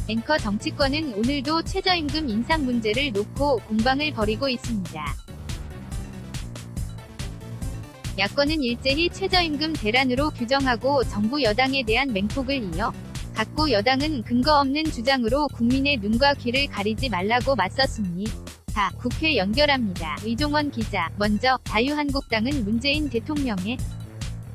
앵커 정치권은 오늘도 최저임금 인상 문제를 놓고 공방을 벌이고 있습니다. 야권은 일제히 최저임금 대란으로 규정하고 정부 여당에 대한 맹폭을 이어 갔고, 여당은 근거 없는 주장으로 국민의 눈과 귀를 가리지 말라고 맞섰습니다. 국회 연결합니다. 의종원 기자. 먼저 자유한국당은 문재인 대통령의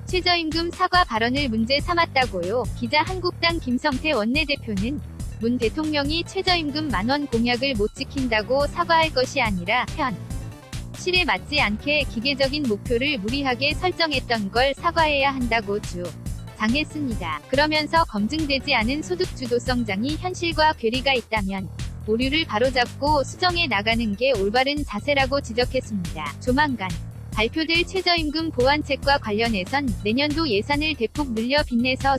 최저임금 사과 발언을 문제 삼았다고요. 기자. 한국당 김성태 원내대표는 문 대통령이 최저임금 만원 공약을 못 지킨다고 사과할 것이 아니라 현실에 맞지 않게 기계적인 목표를 무리하게 설정했던 걸 사과해야 한다고 주장했습니다. 그러면서 검증되지 않은 소득 주도성장이 현실과 괴리가 있다면 오류를 바로잡고 수정해 나가는 게 올바른 자세라고 지적했습니다. 조만간 발표될 최저임금 보완책과 관련해선 내년도 예산을 대폭 늘려 빚내서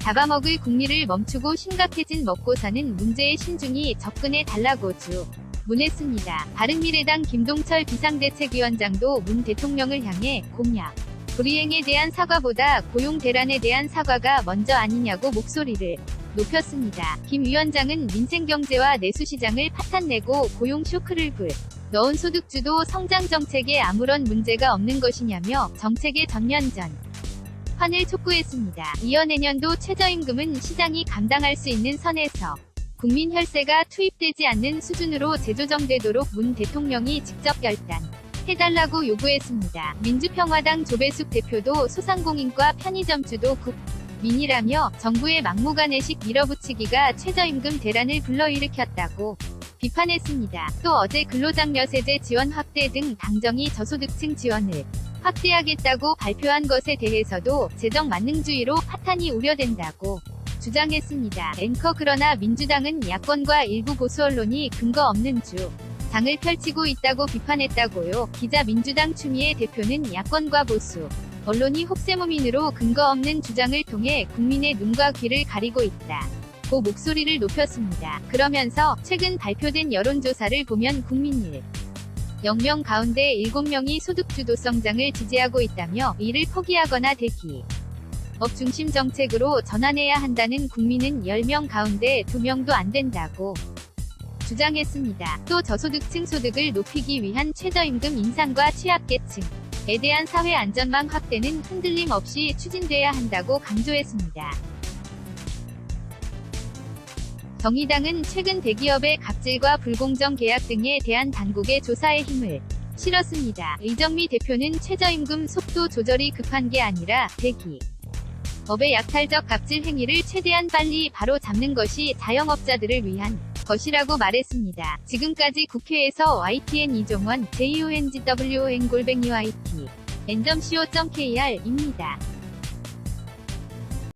잡아먹을 국리를 멈추고 심각해진 먹고사는 문제에 신중히 접근해 달라고 주문했습니다. 바른미래당 김동철 비상대책위원장도 문 대통령을 향해 공약 불이행에 대한 사과보다 고용 대란에 대한 사과가 먼저 아니냐고 목소리를 높였습니다. 김 위원장은 민생경제와 내수시장을 파탄내고 고용 쇼크를 넣은 소득주도 성장 정책에 아무런 문제가 없는 것이냐며 정책의 전면전환을 촉구했습니다. 이어 내년도 최저임금은 시장이 감당할 수 있는 선에서 국민 혈세가 투입되지 않는 수준으로 재조정되도록 문 대통령이 직접 결단해달라고 요구했습니다. 민주평화당 조배숙 대표도 소상공인과 편의점주도 국민이라며 정부의 막무가내식 밀어붙이기가 최저임금 대란을 불러일으켰다고 비판했습니다. 또 어제 근로장려세제 지원 확대 등 당정이 저소득층 지원을 확대하겠다고 발표한 것에 대해서도 재정 만능주의로 파탄이 우려된다고 주장했습니다. 앵커. 그러나 민주당은 야권과 일부 보수 언론이 근거 없는 주장을 펼치고 있다고 비판했다고요. 기자. 민주당 추미애 대표는 야권과 보수 언론이 혹세무민으로 근거 없는 주장을 통해 국민의 눈과 귀를 가리고 있다 고 목소리를 높였습니다. 그러면서 최근 발표된 여론조사를 보면 국민 10명 가운데 7명이 소득주도성장을 지지하고 있다며 이를 포기하거나 대기업 중심 정책으로 전환해야 한다는 국민은 10명 가운데 2명도 안 된다고 주장했습니다. 또 저소득층 소득을 높이기 위한 최저임금 인상과 취약계층에 대한 사회 안전망 확대는 흔들림 없이 추진돼야 한다고 강조했습니다. 정의당은 최근 대기업의 갑질과 불공정 계약 등에 대한 당국의 조사에 힘을 실었습니다. 이정미 대표는 최저임금 속도 조절이 급한 게 아니라 대기업의 약탈적 갑질 행위를 최대한 빨리 바로 잡는 것이 자영업자들을 위한 것이라고 말했습니다. 지금까지 국회에서 YTN 이종원, JONGWN_YTN.co.kr입니다.